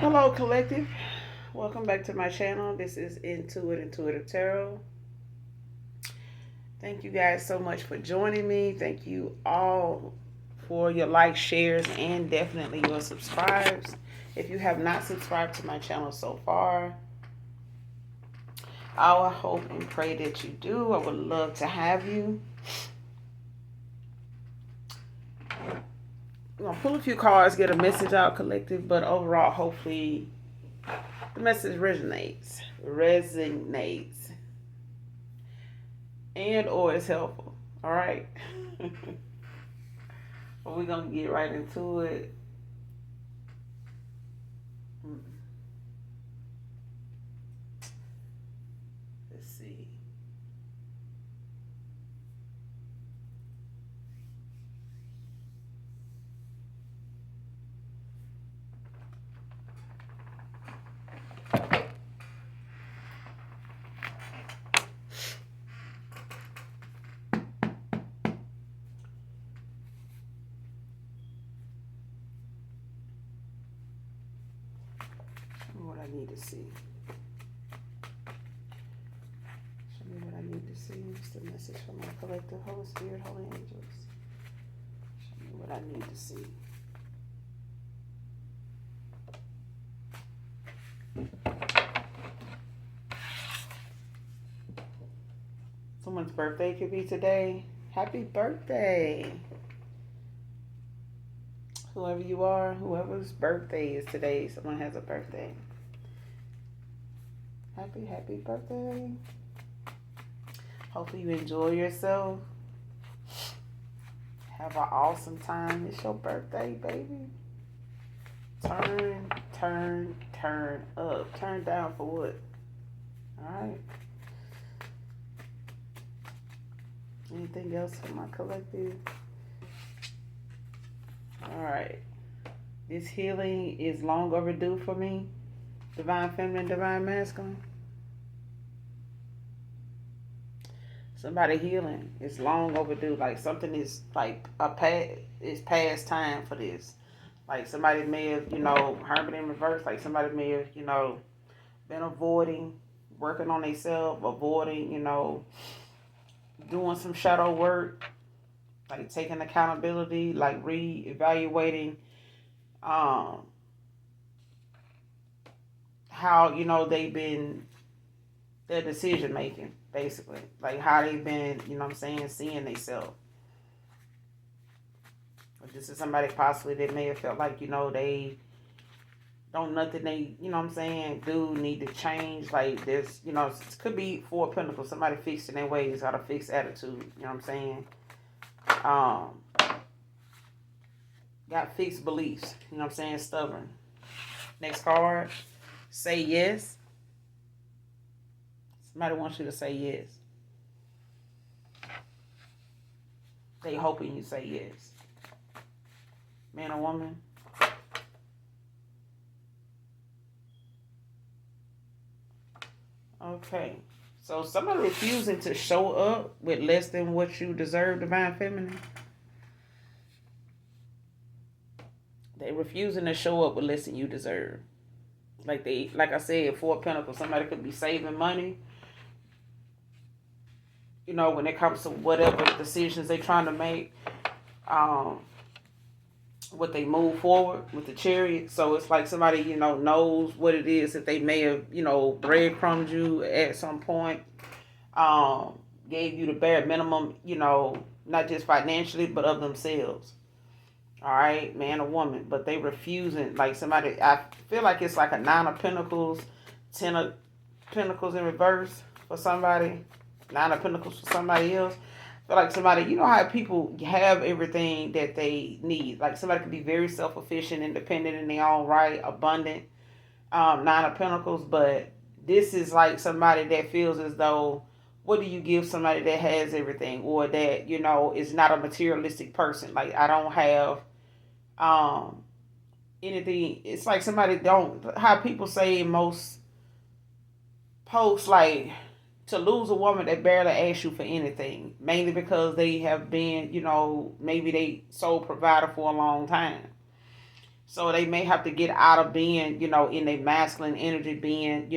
Hello, collective. Welcome back to my channel. This is Intuitive Tarot. Thank you guys so much for joining me. Thank you all for your likes, shares, and definitely your subscribes. If you have not subscribed to my channel so far, I hope and pray that you do. I would love to have you. I'm going to pull a few cards, get a message out, collective, but overall, hopefully, the message resonates, and or is helpful. All right. But we're going to get right into it. Let's see. Show me what I need to see. Show me what I need to see. It's the message from my collective, Holy Spirit, Holy Angels. Show me what I need to see. Someone's birthday could be today. Happy birthday. Whoever you are, whoever's birthday is today, someone has a birthday. Happy birthday. Hopefully you enjoy yourself. Have an awesome time. It's your birthday, baby. Turn up. Turn down for what? Alright. Anything else for my collective? Alright. This healing is long overdue for me. Divine Feminine, Divine Masculine. Somebody healing is long overdue. Like something is like it's past time for this. Like somebody may have, Hermit in reverse. Like somebody may have, been avoiding, working on themselves, avoiding, doing some shadow work, like taking accountability, like re-evaluating how, they've been, their decision making, basically. Like how they've been, seeing themselves. This is somebody possibly that may have felt like, they don't nothing they, do need to change. Like this, it could be Four of Pentacles. Somebody fixing their ways, got a fixed attitude, got fixed beliefs, stubborn. Next card, say yes. Somebody wants you to say yes. They hoping you say yes. Man or woman? Okay. So somebody refusing to show up with less than what you deserve, Divine Feminine. They refusing to show up with less than you deserve. Like I said, Four of Pentacles, somebody could be saving money. When it comes to whatever decisions they're trying to make. What they move forward with the Chariot. So it's like somebody, knows what it is that they may have, breadcrumbed you at some point. Gave you the bare minimum, not just financially, but of themselves. All right, man or woman. But they refusing, like somebody, I feel like it's like a Nine of Pentacles, Ten of Pentacles in reverse for somebody. Nine of Pentacles for somebody else. Feel like somebody, how people have everything that they need. Like somebody can be very self-sufficient, independent in their own right, abundant. Nine of Pentacles, but this is like somebody that feels as though, what do you give somebody that has everything, or that is not a materialistic person? Like I don't have anything. It's like somebody don't, how people say in most posts, like to lose a woman that barely asks you for anything, mainly because they have been, maybe they sole provider for a long time. So they may have to get out of being, in their masculine energy, being,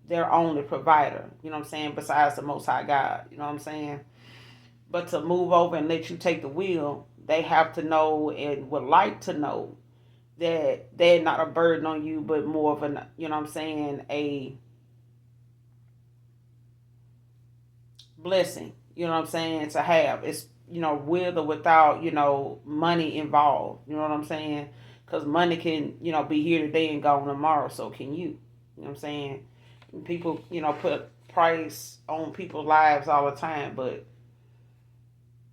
their only provider, you know what I'm saying, besides the Most High God, you know what I'm saying? But to move over and let you take the wheel, they have to know and would like to know that they're not a burden on you, but more of an, you know what I'm saying, a blessing, you know what I'm saying, to have. It's, with or without, money involved, you know what I'm saying? Because money can, be here today and gone tomorrow, so can you. You know what I'm saying? People, put price on people's lives all the time, but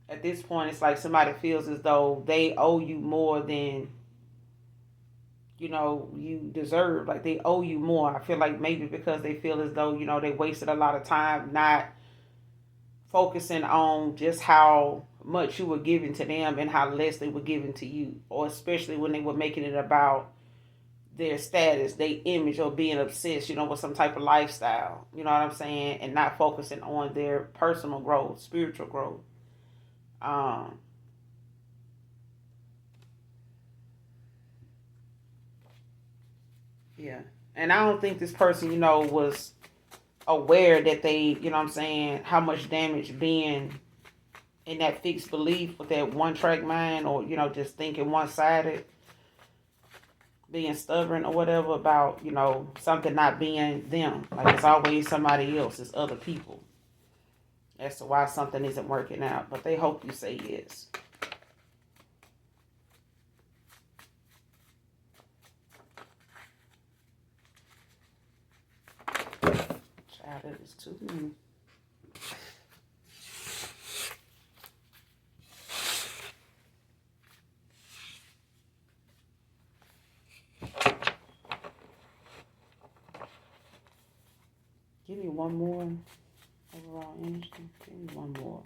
at this point, it's like somebody feels as though they owe you more than, you deserve. Like they owe you more. I feel like maybe because they feel as though, they wasted a lot of time not focusing on just how much you were giving to them and how less they were giving to you, or especially when they were making it about their status, their image, or being obsessed, with some type of lifestyle, you know what I'm saying, and not focusing on their personal growth, spiritual growth. Um, yeah, and I don't think this person, was aware that they, what I'm saying, how much damage being in that fixed belief with that one track mind, or just thinking one sided, being stubborn or whatever about something not being them. Like it's always somebody else, it's other people as to why something isn't working out. But they hope you say yes. Child, that is too many. Give me one more overall energy. Give me one more.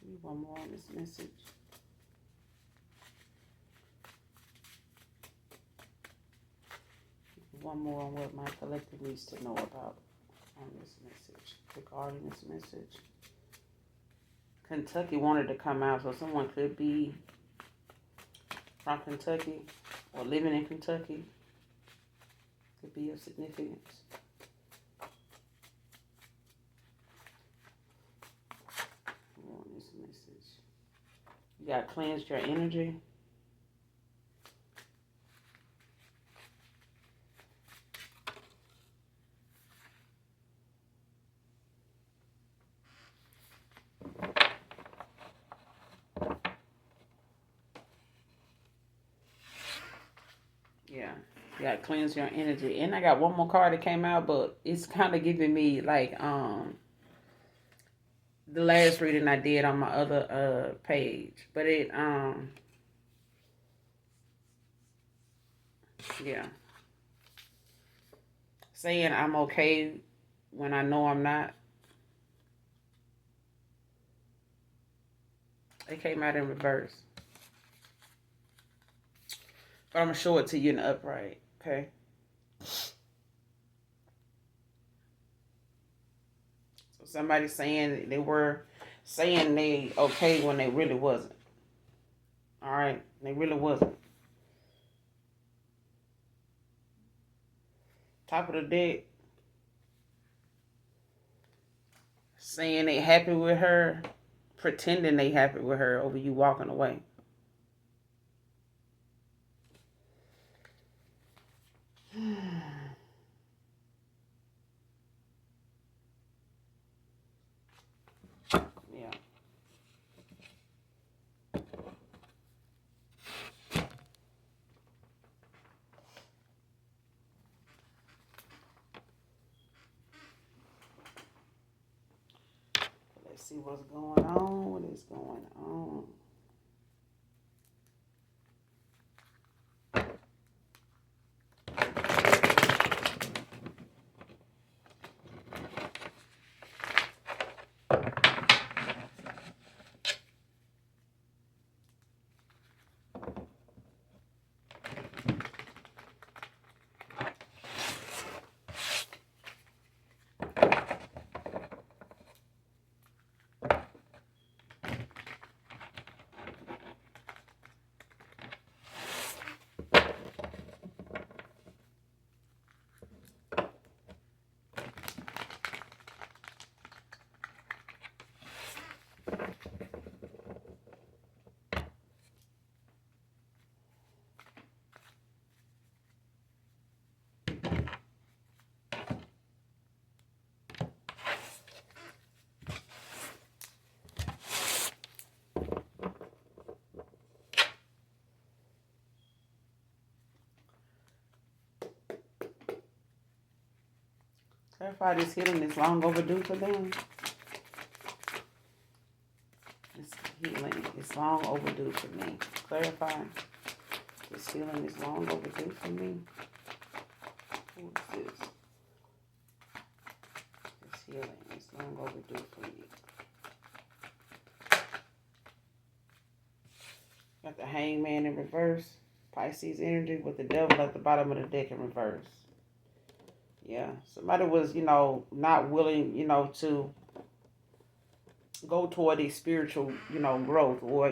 Give me one more on this message. Give me one more on what my collective needs to know about on this message. Regarding this message. Kentucky wanted to come out, so someone could be from Kentucky or living in Kentucky. Could be of significance. On this message. You got cleansed your energy. Yeah. You got cleanse your energy. And I got one more card that came out, but it's kind of giving me like the last reading I did on my other page. But it yeah. Saying I'm okay when I know I'm not. It came out in reverse. But I'm going to show it to you in the upright. Okay? So somebody saying they were saying they okay when they really wasn't. All right? They really wasn't. Top of the deck. Saying they happy with her. Pretending they happy with her over you walking away. Yeah. Let's see what's going on. What is going on? Clarify this healing is long overdue for them. This healing is long overdue for me. Clarify. This healing is long overdue for me. Who is this? This healing is long overdue for me. Got the Hangman in reverse. Pisces energy with the devil at the bottom of the deck in reverse. Yeah. Somebody was, not willing, to go toward a spiritual, growth or,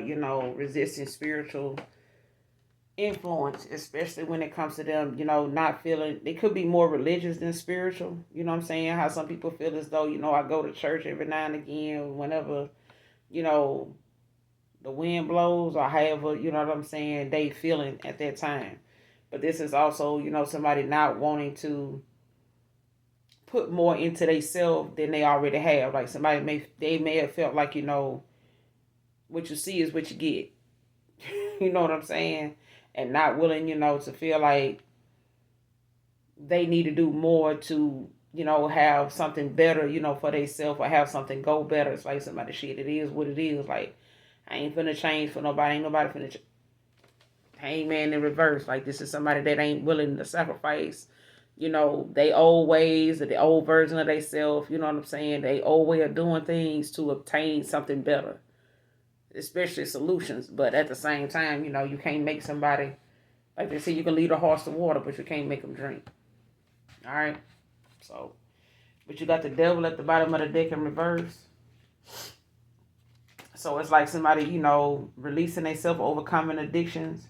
resisting spiritual influence, especially when it comes to them, not feeling, they could be more religious than spiritual. You know what I'm saying? How some people feel as though, I go to church every now and again, whenever, the wind blows or however, you know what I'm saying, they feeling at that time. But this is also, somebody not wanting to put more into themselves than they already have. Like they may have felt like, what you see is what you get. You know what I'm saying? And not willing, to feel like they need to do more to, have something better, for themselves or have something go better. It's like somebody, shit, it is what it is. Like, I ain't finna change for nobody. Ain't nobody finna change. Hangman in reverse. Like, this is somebody that ain't willing to sacrifice, they old ways or the old version of themselves. You know what I'm saying? They old way of doing things to obtain something better, especially solutions. But at the same time, you can't make somebody, like they say, you can lead a horse to water, but you can't make them drink. All right? So, but you got the devil at the bottom of the deck in reverse. So it's like somebody, releasing themselves, overcoming addictions.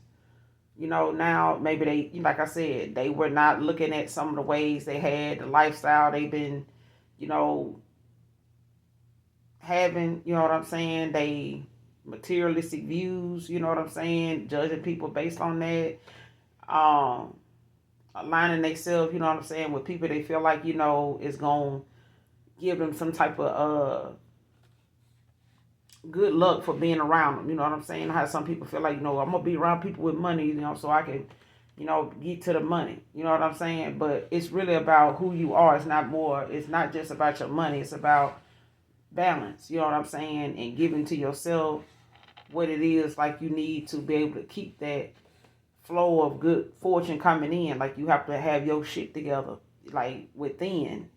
Now maybe they, like I said, they were not looking at some of the ways they had, the lifestyle they've been, having, you know what I'm saying? They materialistic views, you know what I'm saying? Judging people based on that. Aligning themselves, you know what I'm saying, with people they feel like, is going to give them some type of good luck for being around them. You know what I'm saying? How some people feel like, I'm going to be around people with money, so I can, get to the money. You know what I'm saying? But it's really about who you are. It's not just about your money. It's about balance. You know what I'm saying? And giving to yourself what it is like you need to be able to keep that flow of good fortune coming in. Like, you have to have your shit together, like, within.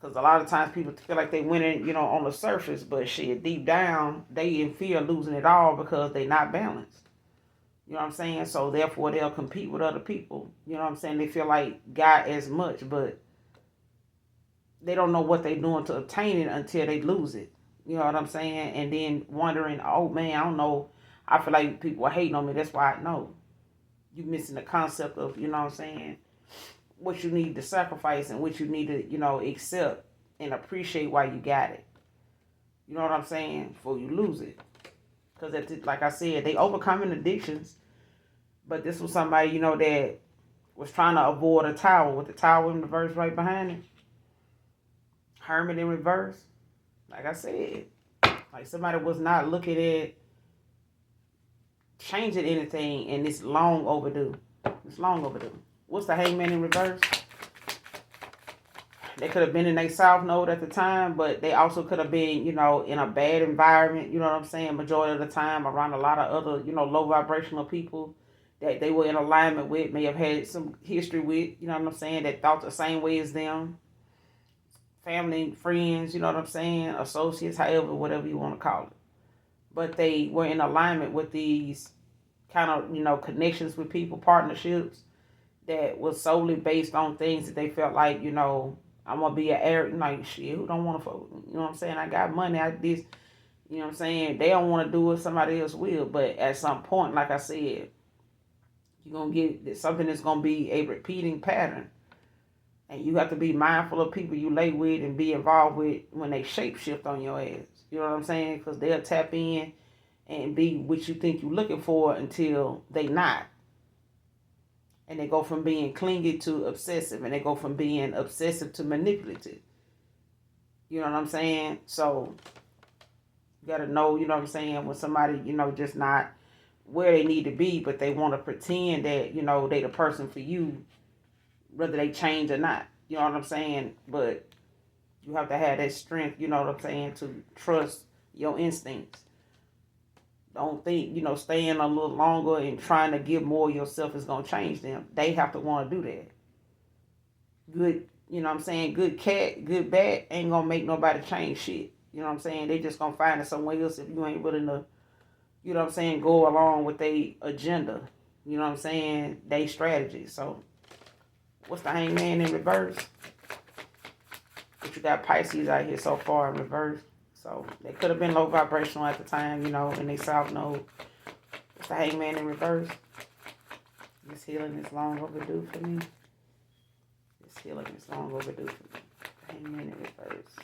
Because a lot of times people feel like they winning, on the surface, but shit, deep down, they in fear of losing it all because they not balanced. You know what I'm saying? So therefore, they'll compete with other people. You know what I'm saying? They feel like got as much, but they don't know what they're doing to obtain it until they lose it. You know what I'm saying? And then wondering, oh man, I don't know. I feel like people are hating on me. That's why I know. You missing the concept of, you know what I'm saying, what you need to sacrifice and what you need to, accept and appreciate while you got it. You know what I'm saying? Before you lose it. Because, like I said, they overcoming addictions. But this was somebody, that was trying to avoid a tower with the tower in reverse right behind it. Hermit in reverse. Like I said, like somebody was not looking at changing anything, and it's long overdue. It's long overdue. What's the Hangman in reverse? They could have been in a south node at the time, but they also could have been, in a bad environment, you know what I'm saying, majority of the time, around a lot of other, low vibrational people that they were in alignment with, may have had some history with, you know what I'm saying, that thought the same way as them. Family, friends, you know what I'm saying, associates, however, whatever you want to call it. But they were in alignment with these kind of, connections with people, partnerships that was solely based on things that they felt like, I'm going to be an heir, like, shit, who don't want to fuck with me? You know what I'm saying? I got money, you know what I'm saying? They don't want to do it, somebody else will. But at some point, like I said, you're going to get something that's going to be a repeating pattern. And you have to be mindful of people you lay with and be involved with when they shape shift on your ass. You know what I'm saying? Because they'll tap in and be what you think you're looking for until they not. And they go from being clingy to obsessive. And they go from being obsessive to manipulative. You know what I'm saying? So, you got to know, you know what I'm saying, when somebody, just not where they need to be, but they want to pretend that, they the person for you, whether they change or not. You know what I'm saying? But you have to have that strength, you know what I'm saying, to trust your instincts. Don't think, staying a little longer and trying to give more of yourself is going to change them. They have to want to do that. Good, you know what I'm saying, good cat, good bat ain't going to make nobody change shit. You know what I'm saying? They just going to find it somewhere else if you ain't willing to, you know what I'm saying, go along with their agenda. You know what I'm saying? They strategy. So, what's the hangman in reverse? But you got Pisces out here so far in reverse. So, they could have been low vibrational at the time, in their south node. What's the hangman in reverse? This healing is long overdue for me. This healing is long overdue for me. Hangman in reverse.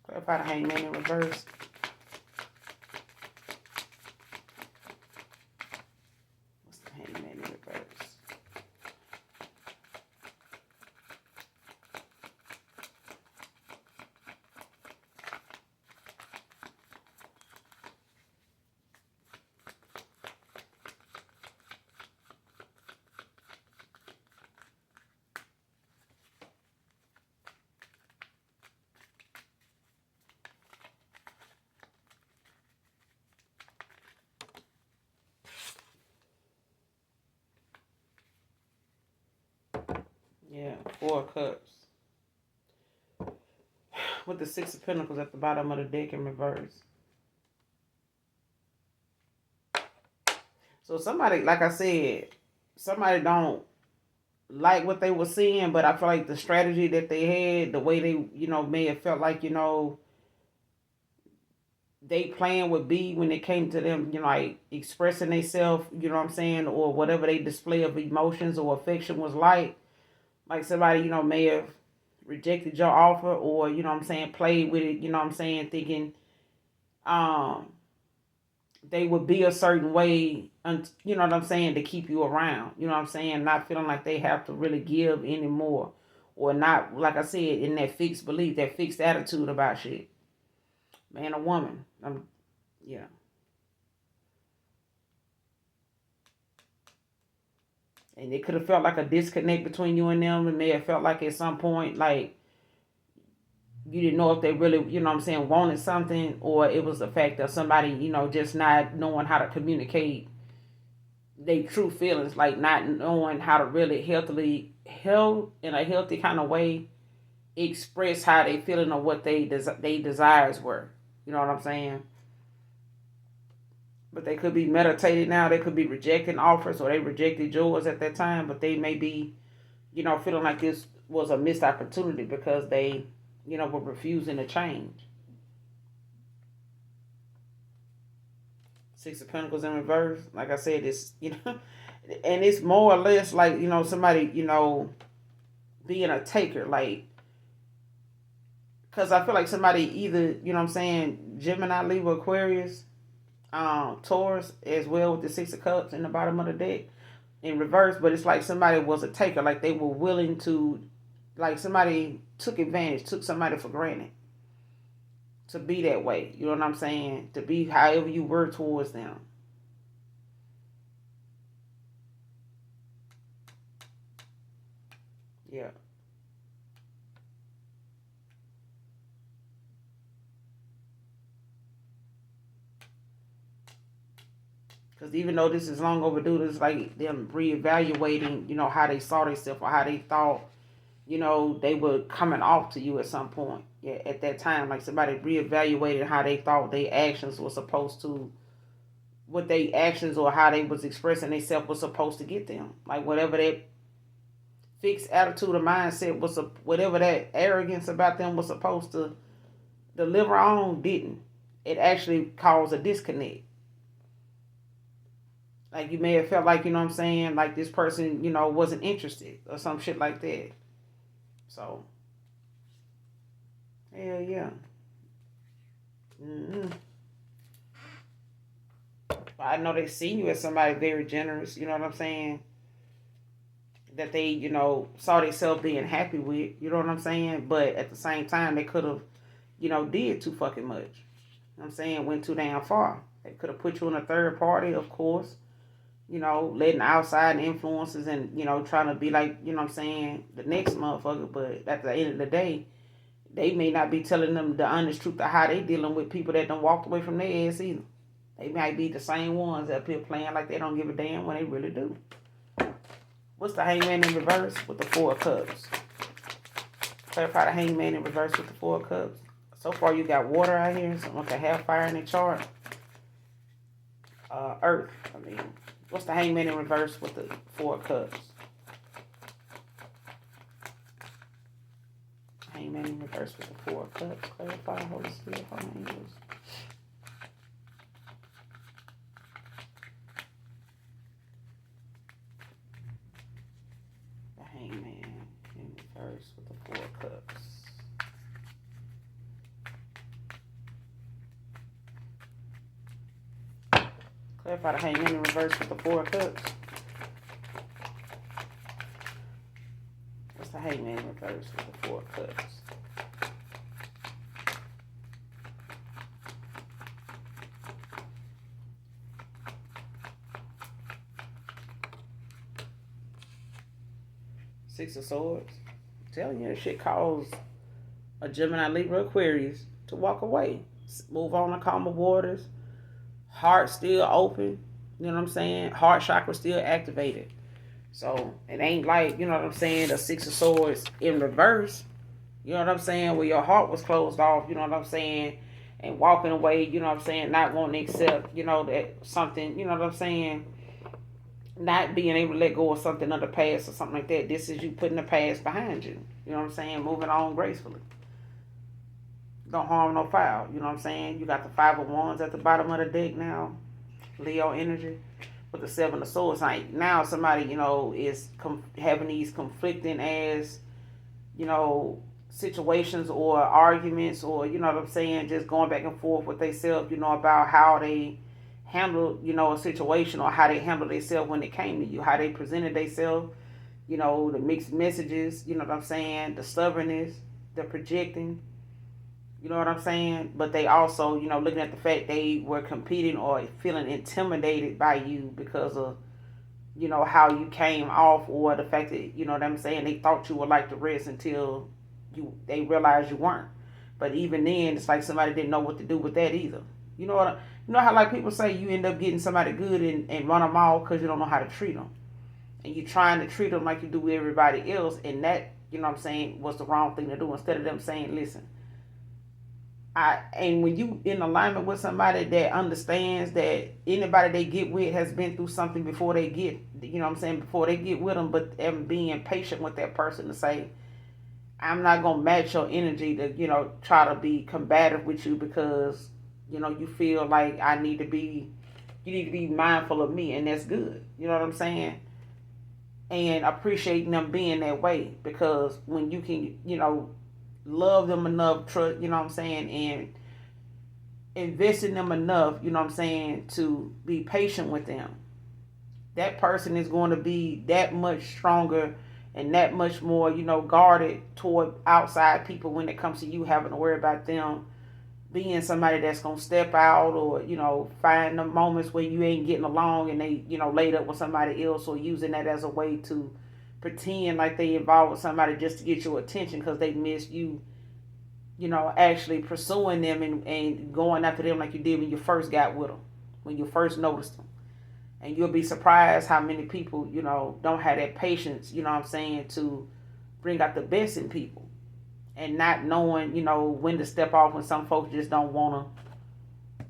Clarify the hangman in reverse. What's the hangman in reverse? Yeah, 4 of Cups. With the 6 of Pentacles at the bottom of the deck in reverse. So somebody, like I said, somebody don't like what they were seeing, but I feel like the strategy that they had, the way they, may have felt like, they plan would be when it came to them, like expressing themselves, you know what I'm saying, or whatever they display of emotions or affection was like. Like somebody, may have rejected your offer or, you know what I'm saying, played with it, you know what I'm saying, thinking um they would be a certain way, you know what I'm saying, to keep you around, you know what I'm saying, not feeling like they have to really give anymore, or not, like I said, in that fixed belief, that fixed attitude about shit. Man or woman, yeah. And it could have felt like a disconnect between you and them. It may have felt like at some point, like, you didn't know if they really, you know what I'm saying, wanted something, or it was the fact of somebody, just not knowing how to communicate their true feelings, like not knowing how to really held in a healthy kind of way, express how they feeling or what they desires were. You know what I'm saying? But they could be meditated now. They could be rejecting offers, or they rejected yours at that time. But they may be, feeling like this was a missed opportunity because they, were refusing to change. 6 of Pentacles in reverse. Like I said, it's, and it's more or less like, somebody, being a taker. Like, because I feel like somebody either, you know what I'm saying, Gemini, Libra, Aquarius, Taurus, as well, with the 6 of Cups in the bottom of the deck in reverse. But it's like somebody was a taker. Like they were willing to, like somebody took advantage, took somebody for granted. To be that way. You know what I'm saying? To be however you were towards them. Yeah. Because even though this is long overdue, it's like them reevaluating, how they saw themselves or how they thought, they were coming off to you at some point. Yeah, at that time, like somebody reevaluated how they thought their actions were supposed to, what their actions or how they was expressing themselves was supposed to get them. Like whatever that fixed attitude or mindset was, whatever that arrogance about them was supposed to deliver on, didn't. It actually caused a disconnect. Like you may have felt like, what I'm saying, like this person, wasn't interested or some shit like that. So, hell yeah. Mm-hmm. I know they see you as somebody very generous, you know what I'm saying? that they, saw themselves being happy with. You know what I'm saying? But at the same time, they could have, did too fucking much. You know what I'm saying? Went too damn far. They could have put you in a third party, of course. Letting outside influences and, trying to be like, what I'm saying, the next motherfucker. But at the end of the day, they may not be telling them the honest truth of how they dealing with people that done walked away from their ass either. They might be the same ones that appear playing like they don't give a damn when they really do. What's the hangman in reverse with the 4 of cups? Clarify the hangman in reverse with the 4 of cups. So far you got water out here. Someone can have fire in their chart. Earth. What's the hangman in reverse with the 4 of cups? Hangman in reverse with the 4 of cups. Clarify, Holy Spirit, Holy Angels. The hangman in reverse with the 4 of cups. Clarify the hangman in reverse with the 4 of cups. What's the hangman in reverse with the 4 of cups? Six of Swords. I'm telling you, that shit caused a Gemini, Libra, Aquarius to walk away. Move on to calmer waters. Heart still open. You know what I'm saying? Heart chakra still activated. So it ain't like, you know what I'm saying, the 6 of Swords in reverse. You know what I'm saying? Where your heart was closed off, you know what I'm saying? And walking away, you know what I'm saying? Not wanting to accept, that something, you know what I'm saying? Not being able to let go of something of the past or something like that. This is you putting the past behind you. You know what I'm saying? Moving on gracefully. Don't harm, no foul. You know what I'm saying? You got the 5 of Wands at the bottom of the deck now. Leo energy. With the 7 of Swords. Like now somebody, is having these conflicting as, situations or arguments or, you know what I'm saying, just going back and forth with themselves, about how they handle, a situation or how they handle themselves when it came to you, how they presented themselves, the mixed messages, you know what I'm saying, the stubbornness, the projecting, you know what I'm saying? But they also, looking at the fact they were competing or feeling intimidated by you because of, how you came off or the fact that, you know what I'm saying, they thought you were like the rest until they realized you weren't. But even then, it's like somebody didn't know what to do with that either. You know how like people say you end up getting somebody good and run them off because you don't know how to treat them. And you're trying to treat them like you do with everybody else. And that, you know what I'm saying, was the wrong thing to do. Instead of them saying, listen, and when you in alignment with somebody that understands that anybody they get with has been through something before they get, before they get with them, but them being patient with that person to say, I'm not going to match your energy to, try to be combative with you because, you feel like you need to be mindful of me, and that's good. You know what I'm saying? And appreciating them being that way, because when you can, love them enough, trust, you know what I'm saying, and invest in them enough, you know what I'm saying, to be patient with them, that person is going to be that much stronger and that much more, guarded toward outside people when it comes to you having to worry about them being somebody that's going to step out or, find the moments where you ain't getting along and they, laid up with somebody else or using that as a way to pretend like they involved with somebody just to get your attention because they missed you, actually pursuing them and going after them like you did when you first got with them, when you first noticed them. And you'll be surprised how many people, don't have that patience, to bring out the best in people. And not knowing, when to step off when some folks just don't want to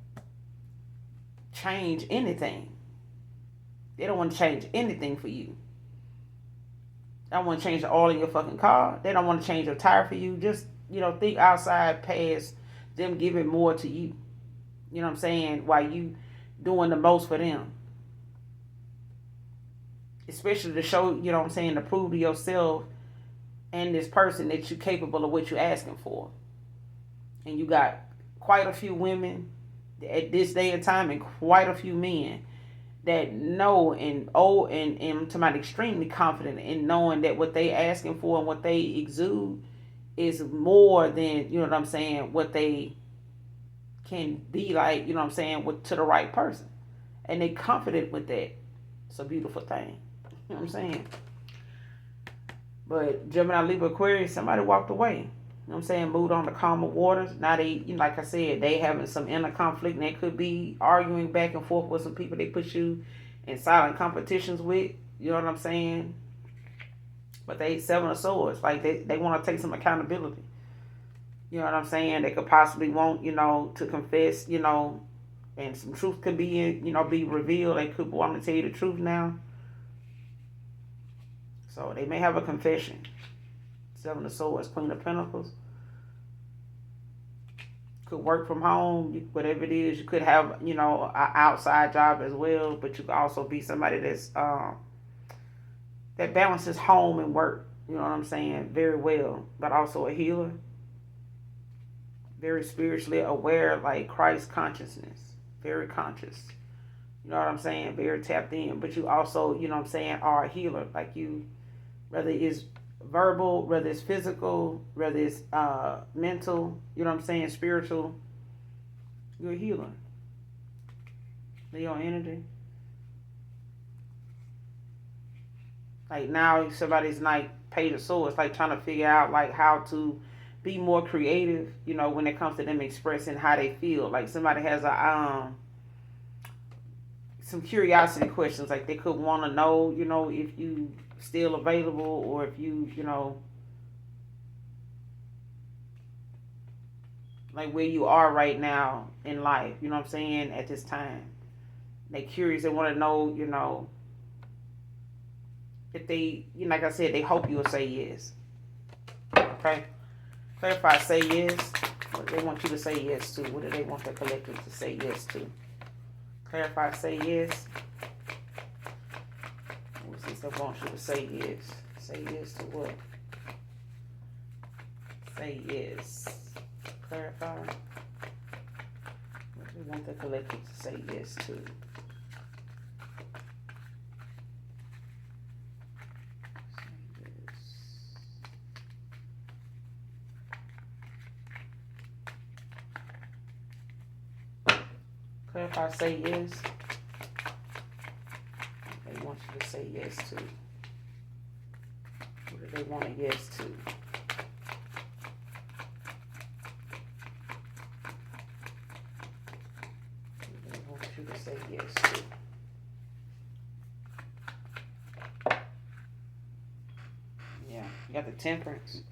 change anything. They don't want to change anything for you. They don't want to change the oil in your fucking car. They don't want to change your tire for you. Just, think outside past them giving more to you. You know what I'm saying? While you doing the most for them. Especially to show, to prove to yourself and this person that you're capable of what you're asking for. And you got quite a few women at this day and time and quite a few men that know and to my extremely confident in knowing that what they asking for and what they exude is more than, you know what I'm saying, what they can be like, you know what I'm saying, with to the right person. And they confident with that. It's a beautiful thing. You know what I'm saying? But Gemini, Libra, Aquarius, somebody walked away. You know what I'm saying? Moved on to calmer waters. Now they, you know, like I said, they having some inner conflict, and they could be arguing back and forth with some people they put you in silent competitions with. You know what I'm saying? But they 7 of Swords. Like they want to take some accountability. You know what I'm saying? They could possibly want, to confess, and some truth could be, be revealed. They could want to tell you the truth now. So they may have a confession. 7 of Swords, Queen of Pentacles. Could work from home, whatever it is. You could have, an outside job as well, but you could also be somebody that's that balances home and work. You know what I'm saying? Very well, but also a healer. Very spiritually aware, like Christ consciousness. Very conscious. You know what I'm saying? Very tapped in. But you also, you know what I'm saying, are a healer. Like you, whether it's verbal, whether it's physical, whether it's mental, you know what I'm saying, spiritual, you're a healer. Leo energy. Like now somebody's like Page of Swords, like trying to figure out like how to be more creative, when it comes to them expressing how they feel. Like somebody has some curiosity questions, like they could want to know, if you still available, or if you, like where you are right now in life, you know what I'm saying, at this time. They curious, they want to know, if they, like I said, they hope you'll say yes. Okay? Clarify, say yes. What do they want you to say yes to? What do they want the collective to say yes to? Clarify, say yes. What's this that wants you to say yes? Say yes to what? Say yes. Clarify. What do they want the collective to say yes to? Clarify, say yes. They want you to say yes to. What do they want a yes to? What do they want you to say yes to? Yeah, you got the Temperance.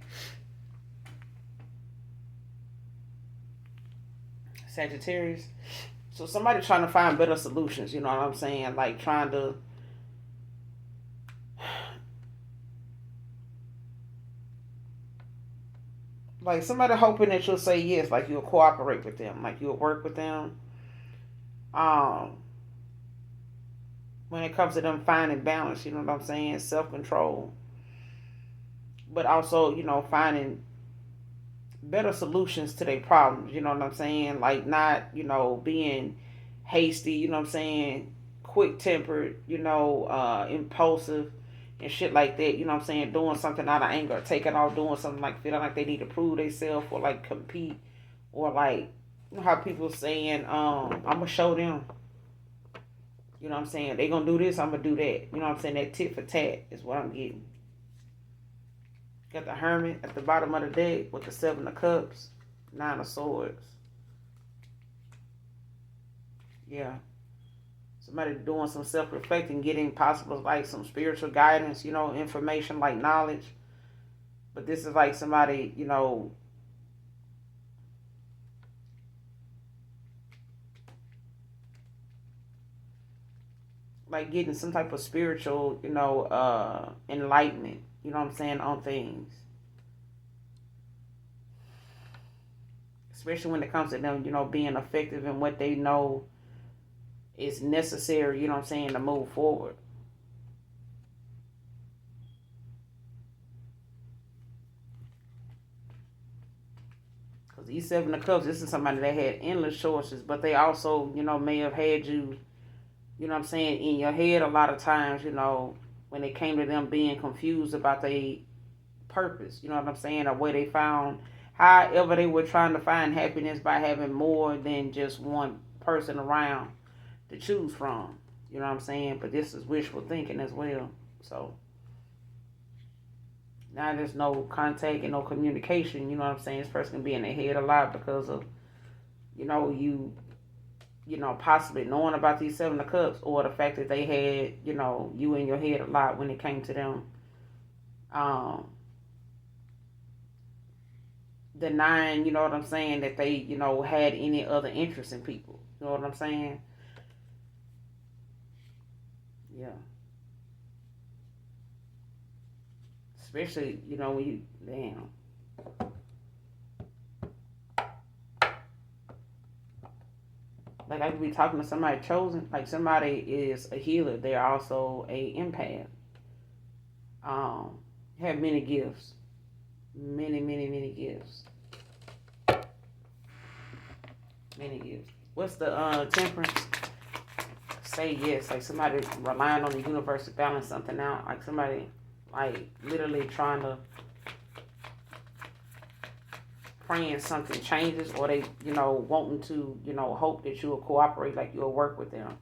Sagittarius. So somebody trying to find better solutions, you know what I'm saying? Like trying to like somebody hoping that you'll say yes, like you'll cooperate with them, like you'll work with them. Um when it comes to them finding balance, you know what I'm saying? Self control. But also, finding better solutions to their problems, you know what I'm saying? Like not, being hasty, you know what I'm saying? Quick tempered, impulsive and shit like that, you know what I'm saying? Doing something out of anger, taking off, doing something like feeling like they need to prove themselves or like compete, or like, how people saying, I'm gonna show them, you know what I'm saying? They gonna do this, I'm gonna do that. You know what I'm saying? That tit for tat is what I'm getting. Got the Hermit at the bottom of the deck with the 7 of Cups, 9 of Swords. Yeah. Somebody doing some self-reflecting, getting possible like some spiritual guidance, information like knowledge. But this is like somebody, like getting some type of spiritual, enlightenment, you know what I'm saying, on things. Especially when it comes to them, being effective in what they know is necessary, you know what I'm saying, to move forward. Because these 7 of Cups, this is somebody that had endless choices, but they also, may have had you, you know what I'm saying, in your head a lot of times, when it came to them being confused about their purpose, you know what I'm saying, or where they found, however they were trying to find happiness by having more than just one person around to choose from. You know what I'm saying? But this is wishful thinking as well. So now there's no contact and no communication. You know what I'm saying? This person can be in their head a lot because of, possibly knowing about these Seven of Cups, or the fact that they had, you in your head a lot when it came to them um, denying, you know what I'm saying, that they, had any other interest in people. You know what I'm saying? Yeah. Especially, when you, damn. Like I could be talking to somebody chosen, like somebody is a healer. They're also a empath. Um, have many gifts. Many, many, many gifts. Many gifts. What's the temperance? Say yes. Like somebody relying on the universe to balance something out. Like somebody, like literally trying to, praying something changes, or they, wanting to, hope that you'll cooperate, like you'll work with them.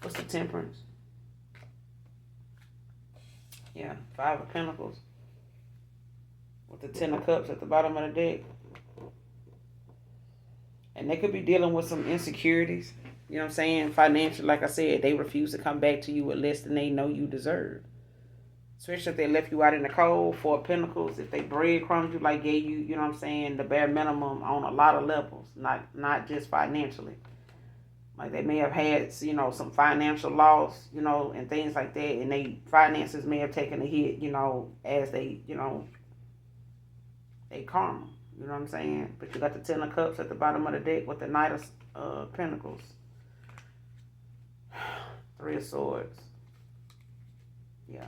What's the temperance? Yeah, Five of Pentacles. With the Ten of Cups at the bottom of the deck. And they could be dealing with some insecurities. You know what I'm saying? Financial, like I said, they refuse to come back to you with less than they know you deserve. Especially if they left you out in the cold. Four of Pentacles, if they breadcrumbed you, like gave you, you know what I'm saying, the bare minimum on a lot of levels, not just financially. Like they may have had, some financial loss, and things like that, and they finances may have taken a hit, as they, they karma. You know what I'm saying? But you got the Ten of Cups at the bottom of the deck with the Knight of Pentacles. Three of Swords. Yeah.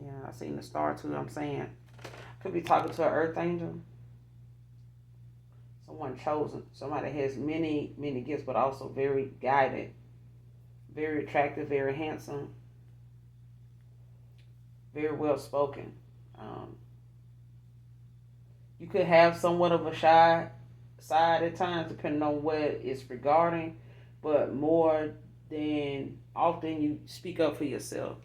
Yeah, I seen the star too. I'm saying, could be talking to an earth angel. Someone chosen. Somebody that has many, many gifts, but also very guided. Very attractive, very handsome. Very well spoken. You could have somewhat of a shy side at times, depending on what it's regarding, but more than often you speak up for yourself.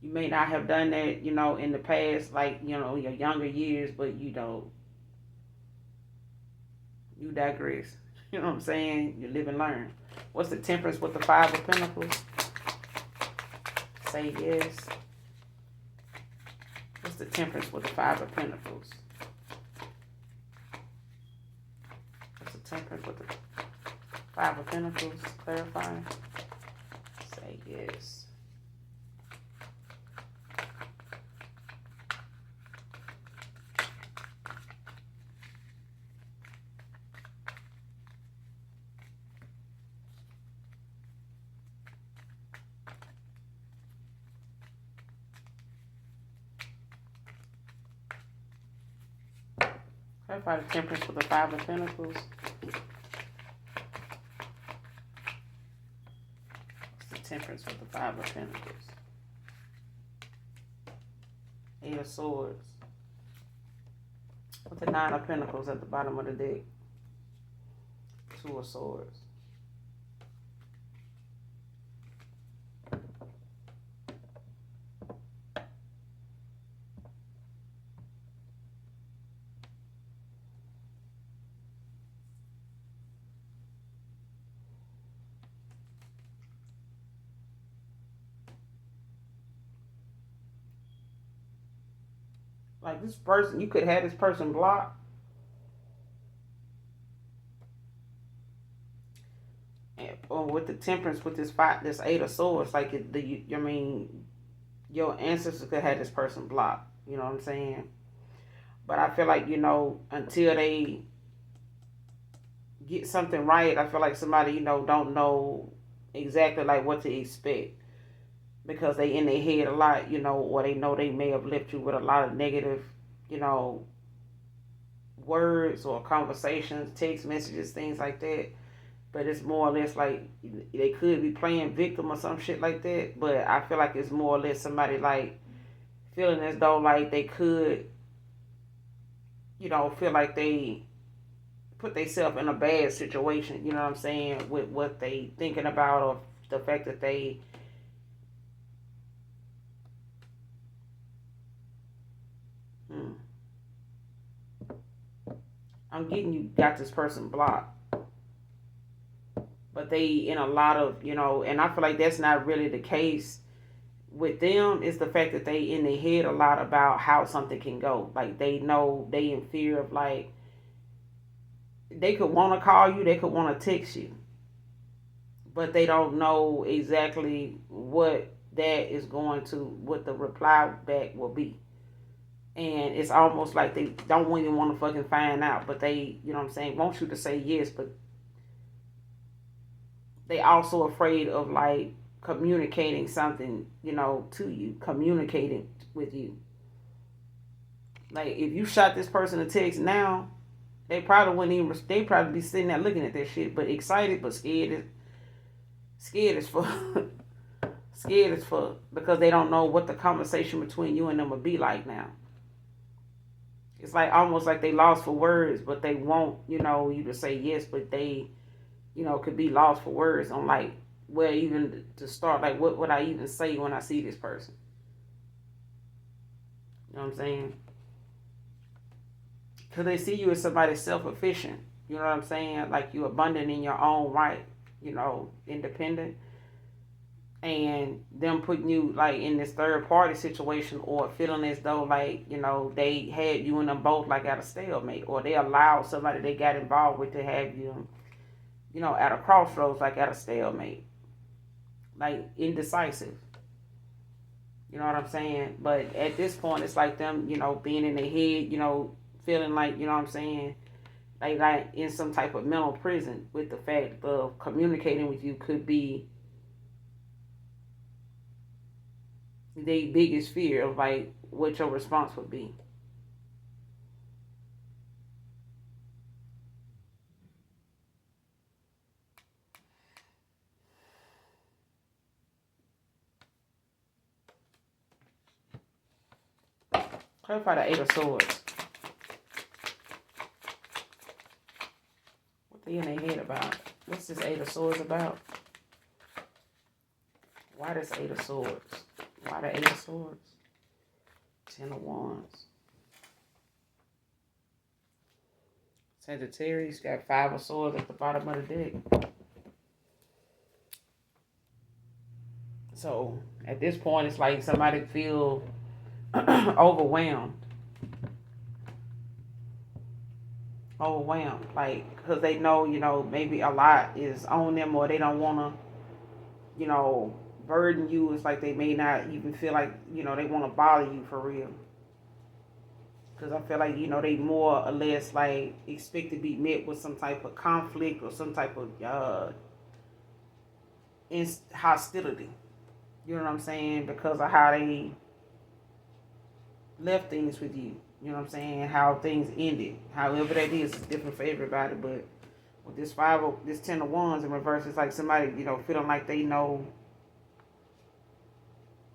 You may not have done that, in the past, like, your younger years, but you digress. You know what I'm saying? You live and learn. What's the temperance with the Five of Pentacles? Say yes. What's the temperance with the Five of Pentacles? What's the temperance with the Five of Pentacles? Clarify. Say yes. Clarify the temperance with the Five of Pentacles. What's the temperance with the Five of Pentacles? Eight of Swords. With the Nine of Pentacles at the bottom of the deck. Two of Swords. Like this person, you could have this person blocked. Or with the temperance, with this Eight of Swords, like your ancestors could have this person blocked. You know what I'm saying? But I feel like, until they get something right, I feel like somebody, don't know exactly like what to expect. Because they in their head a lot, or they know they may have left you with a lot of negative, you know, words or conversations, text messages, things like that. But it's more or less like they could be playing victim or some shit like that. But I feel like it's more or less somebody like feeling as though like they could, feel like they put themselves in a bad situation. You know what I'm saying? With what they thinking about or the fact that they. Hmm, I'm getting you got this person blocked. But they in a lot of, and I feel like that's not really the case with them. Is the fact that they in their head a lot about how something can go. Like they know they in fear of like they could want to call you, they could want to text you, but they don't know exactly what the reply back will be. And it's almost like they don't even want to fucking find out, but they, you know what I'm saying, want you to say yes, but they also afraid of like communicating something, to you, communicating with you. Like if you shot this person a text now, they probably wouldn't even. They probably be sitting there looking at that shit, but excited, but scared as fuck, scared as fuck because they don't know what the conversation between you and them would be like now. It's like almost like they lost for words, but they want you to say yes, but they could be lost for words on like where even to start. Like what would I even say when I see this person? You know what I'm saying? Because they see you as somebody self-efficient. You know what I'm saying? Like you abundant in your own right. Independent. And them putting you like in this third party situation or feeling as though like they had you and them both like at a stalemate, or they allowed somebody they got involved with to have you at a crossroads, like at a stalemate, like indecisive. You know what I'm saying? But at this point it's like them being in their head, feeling like what I'm saying, like in some type of mental prison with the fact of communicating with you could be the biggest fear of like what your response would be. Clarify the Eight of Swords. What they in their head about? What's this Eight of Swords about? Why this Eight of Swords? Why the Eight of Swords? Ten of Wands. Sagittarius got Five of Swords at the bottom of the deck. So at this point, it's like somebody feel overwhelmed. Overwhelmed, like because they know, maybe a lot is on them, or they don't want to, burden you. It's like they may not even feel like, they want to bother you for real. Because I feel like, they more or less like expect to be met with some type of conflict or some type of hostility. You know what I'm saying? Because of how they left things with you. You know what I'm saying? How things ended. However that is, it's different for everybody. But with this Ten of Wands in reverse, it's like somebody, feeling like they know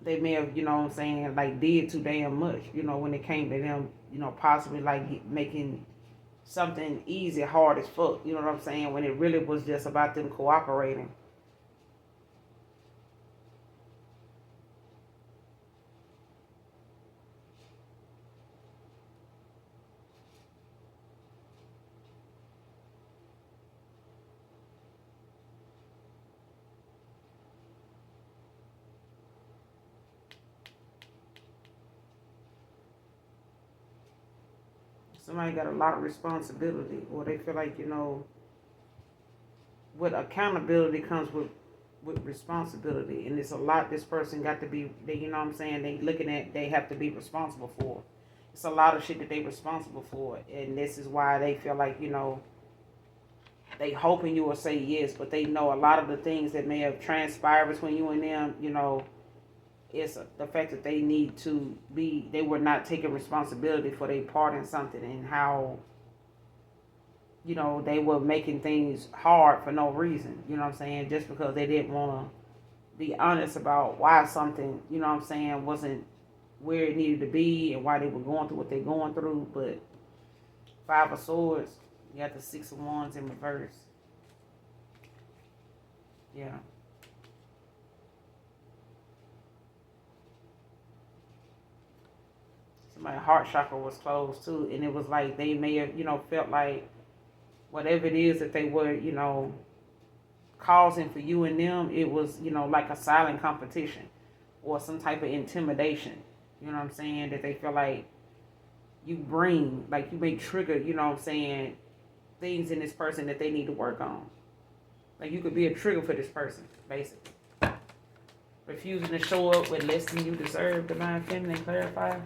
they may have, what I'm saying, like did too damn much, when it came to them, possibly like making something easy hard as fuck. You know what I'm saying? When it really was just about them cooperating. Somebody got a lot of responsibility, or they feel like, with accountability comes with responsibility, and it's a lot this person got to be, they, what I'm saying, they looking at, they have to be responsible for. It's a lot of shit that they responsible for, and this is why they feel like, they hoping you will say yes, but they know a lot of the things that may have transpired between you and them, it's the fact that they need to be, they were not taking responsibility for their part in something, and how, they were making things hard for no reason, just because they didn't want to be honest about why something, wasn't where it needed to be, and why they were going through what they're going through. But Five of Swords, you got the Six of Wands in reverse. Yeah. Somebody's heart chakra was closed too, and it was like they may have, felt like whatever it is that they were, causing for you and them, it was, like a silent competition or some type of intimidation. You know what I'm saying? That they feel like you bring, like you may trigger, things in this person that they need to work on. Like you could be a trigger for this person, basically. Refusing to show up with less than you deserve, Divine Feminine, clarify.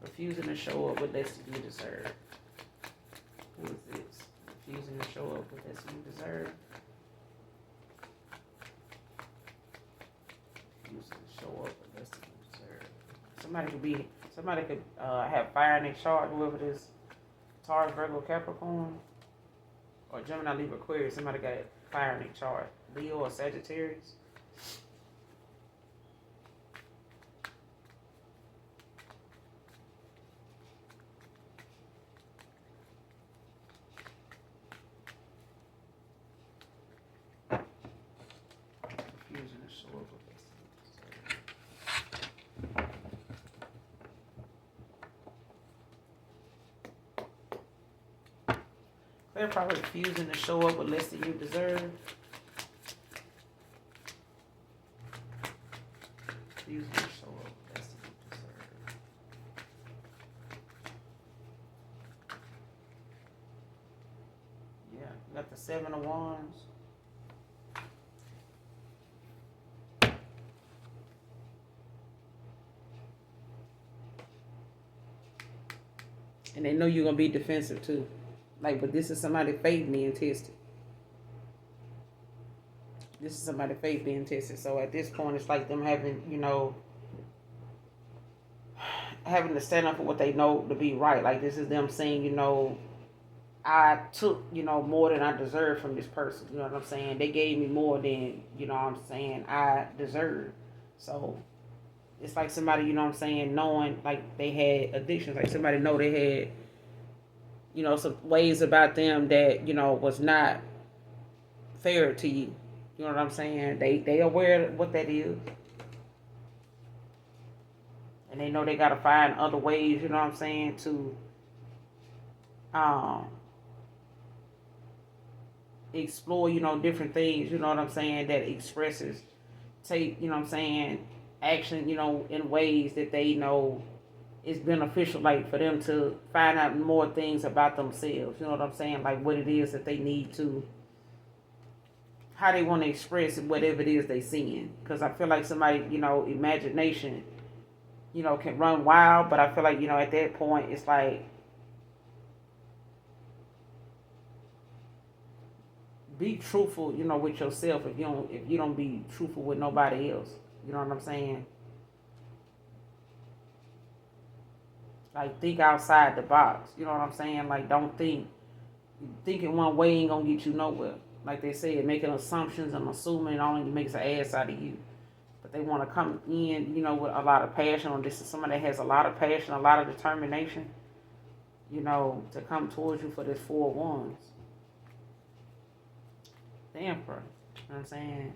Refusing to show up with less than you deserve. Who is this? Refusing to show up with less than you deserve. Refusing to show up with less than you deserve. Somebody could have fire in their chart, whoever it is, Taurus, Virgo, Capricorn, or Gemini, Libra, Aquarius. Somebody got fire in their chart. Leo or Sagittarius. They're probably refusing to show up with less than you deserve. Refusing to show up with less than you deserve. Yeah, you got the Seven of Wands. And they know you're going to be defensive too. Like, but this is somebody's faith being tested. This is somebody's faith being tested. So at this point, it's like them having, having to stand up for what they know to be right. Like, this is them saying, I took, more than I deserved from this person. You know what I'm saying? They gave me more than, I deserve. So it's like somebody, knowing like they had addictions. Like somebody know they had, some ways about them that, was not fair to you. You know what I'm saying? They aware of what that is. And they know they got to find other ways, to explore, different things, that expresses, take, action, in ways that they know is beneficial, like for them to find out more things about themselves. You know what I'm saying? Like what it is that they need to, how they want to express whatever it is they seeing. Because I feel like somebody, imagination, can run wild. But I feel like, at that point, it's like, be truthful, with yourself. If you don't be truthful with nobody else, you know what I'm saying? Like, think outside the box. You know what I'm saying? Like, don't think. Thinking one way ain't going to get you nowhere. Like they said, making assumptions and assuming only makes an ass out of you. But they want to come in, with a lot of passion. Or this is somebody that has a lot of passion, a lot of determination, to come towards you for this Four of Wands. The Emperor. You know what I'm saying?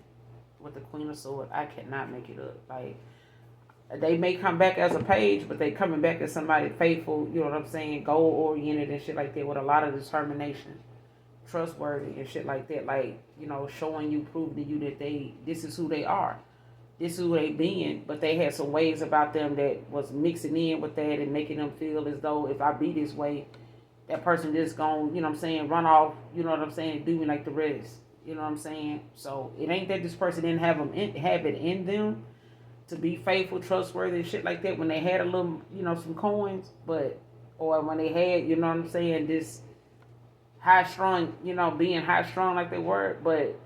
With the Queen of Swords, I cannot make it up. Like, they may come back as a page, but they coming back as somebody faithful, you know what I'm saying, goal-oriented and shit like that, with a lot of determination, trustworthy and shit like that, like, showing you, proving to you that this is who they are. This is who they being, but they had some ways about them that was mixing in with that and making them feel as though if I be this way, that person just gonna, run off, do me like the rest, you know what I'm saying? So it ain't that this person didn't have it in them to be faithful, trustworthy, and shit like that when they had a little, some coins, or when they had, this high strung, being high strung like they were, but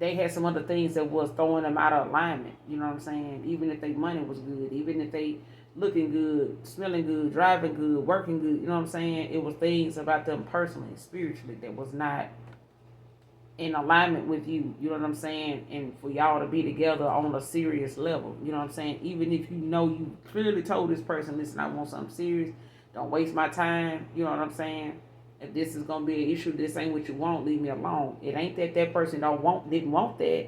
they had some other things that was throwing them out of alignment. You know what I'm saying? Even if their money was good, even if they looking good, smelling good, driving good, working good, you know what I'm saying? It was things about them personally, spiritually, that was not in alignment with you. You know what I'm saying? And for y'all to be together on a serious level. You know what I'm saying? Even if you know you clearly told this person, listen, I want something serious. Don't waste my time. You know what I'm saying? If this is gonna be an issue, this ain't what you want, leave me alone. It ain't that that person didn't want that.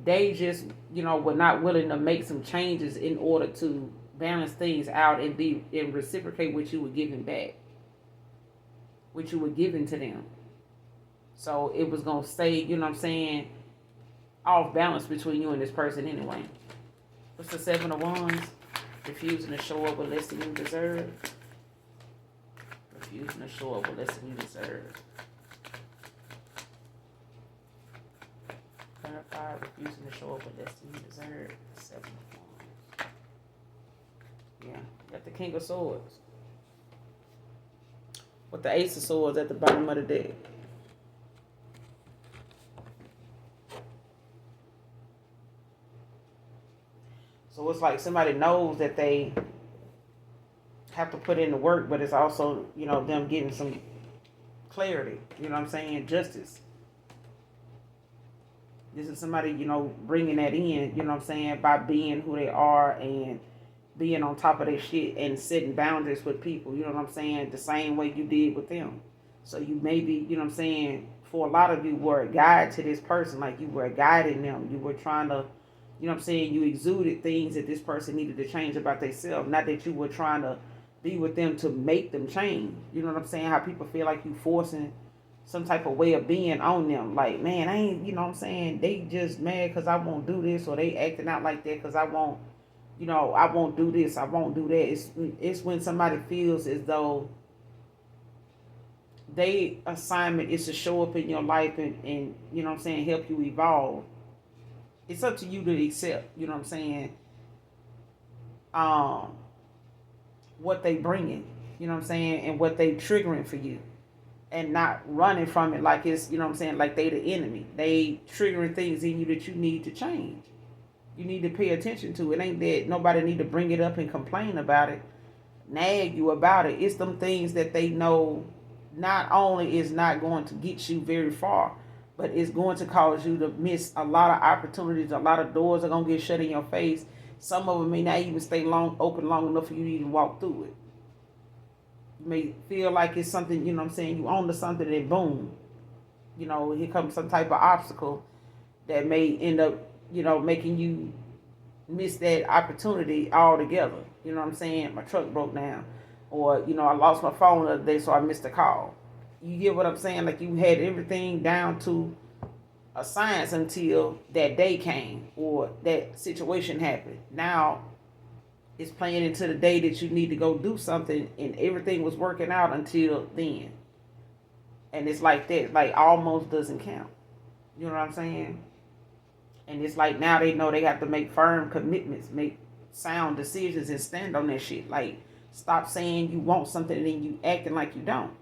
They just, were not willing to make some changes in order to balance things out and reciprocate what you were giving back, what you were giving to them. So it was gonna stay, you know what I'm saying, off balance between you and this person anyway. What's the 7 of Wands? Refusing to show up with less than you deserve. Refusing to show up with less than you deserve. Clarify, refusing to show up with less than you deserve. 7 of Wands. Yeah, got the King of Swords. With the Ace of Swords at the bottom of the deck. So it's like somebody knows that they have to put in the work, but it's also, them getting some clarity. You know what I'm saying? Justice. This is somebody, bringing that in, you know what I'm saying, by being who they are and being on top of their shit and setting boundaries with people. You know what I'm saying? The same way you did with them. So you maybe, you know what I'm saying, for a lot of you were a guide to this person. Like you were guiding them. You were trying to, you know what I'm saying, you exuded things that this person needed to change about themselves. Not that you were trying to be with them to make them change. You know what I'm saying? How people feel like you forcing some type of way of being on them. Like, man, I ain't, you know what I'm saying? They just mad because I won't do this, or they acting out like that because I won't, I won't do this, I won't do that. It's when somebody feels as though they assignment is to show up in your life and you know what I'm saying, help you evolve. It's up to you to accept, you know what I'm saying, what they bringing, you know what I'm saying, and what they triggering for you, and not running from it like it's, you know what I'm saying, like they the enemy. They triggering things in you that you need to change. You need to pay attention to. It ain't that nobody need to bring it up and complain about it, nag you about it. It's them things that they know not only is not going to get you very far, but it's going to cause you to miss a lot of opportunities. A lot of doors are going to get shut in your face. Some of them may not even stay open long enough for you to even walk through it. You may feel like it's something, you know what I'm saying, you own to something and boom, here comes some type of obstacle that may end up, making you miss that opportunity altogether. You know what I'm saying? My truck broke down. Or, I lost my phone the other day, so I missed a call. You get what I'm saying? Like you had everything down to a science until that day came or that situation happened. Now it's playing into the day that you need to go do something, and everything was working out until then. And it's like that, like almost doesn't count. You know what I'm saying? And it's like now they know they have to make firm commitments, make sound decisions, and stand on that shit. Like, stop saying you want something and then you acting like you don't.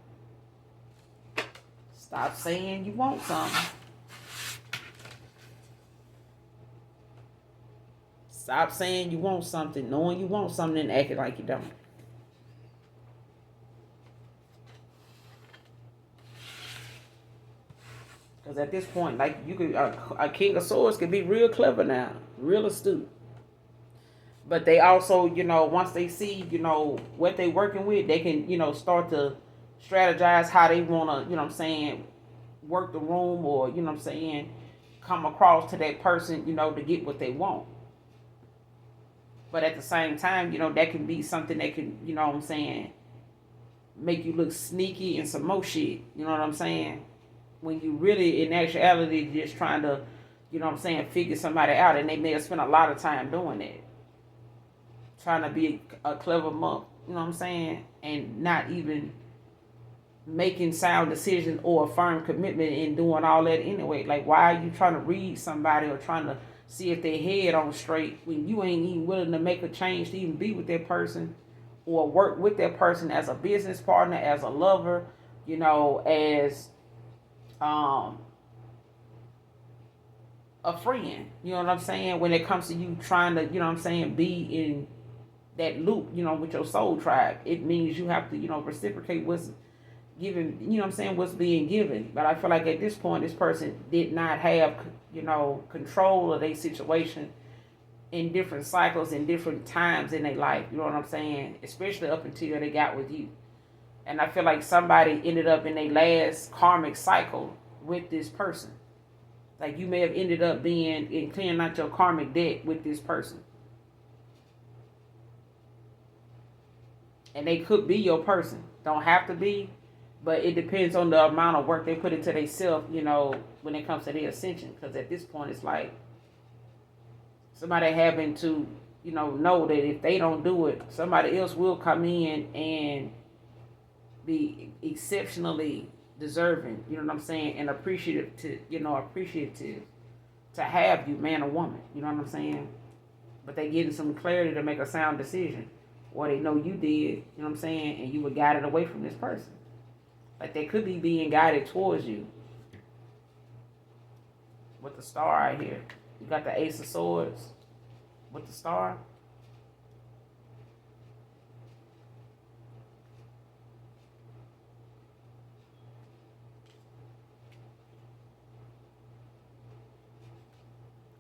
Stop saying you want something. Stop saying you want something, knowing you want something, and acting like you don't. Because at this point, like you could, a King of Swords can be real clever now, real astute. But they also, once they see, what they working with, they can, start to strategize how they want to, work the room, or, come across to that person, to get what they want. But at the same time, that can be something that can, make you look sneaky and some more shit. You know what I'm saying? When you really, in actuality, just trying to, figure somebody out, and they may have spent a lot of time doing that. Trying to be a clever monk, you know what I'm saying? And not even making sound decisions or a firm commitment in doing all that anyway. Like, why are you trying to read somebody or trying to see if their head on straight when you ain't even willing to make a change to even be with that person or work with that person as a business partner, as a lover, as a friend. You know what I'm saying? When it comes to you trying to, you know what I'm saying, be in that loop, with your soul tribe, it means you have to, reciprocate what's given, what I'm saying, what's being given. But I feel like at this point, this person did not have, control of their situation in different cycles and different times in their life. You know what I'm saying? Especially up until they got with you. And I feel like somebody ended up in their last karmic cycle with this person. Like you may have ended up being in clearing out your karmic debt with this person. And they could be your person. Don't have to be, but it depends on the amount of work they put into themselves, when it comes to their ascension. Because at this point, it's like somebody having to, know that if they don't do it, somebody else will come in and be exceptionally deserving, you know what I'm saying, and appreciative to have you, man or woman, you know what I'm saying? But they getting some clarity to make a sound decision. Or they know you did, you know what I'm saying, and you were guided away from this person. Like they could be being guided towards you. With the star right here. You got the Ace of Swords with the star.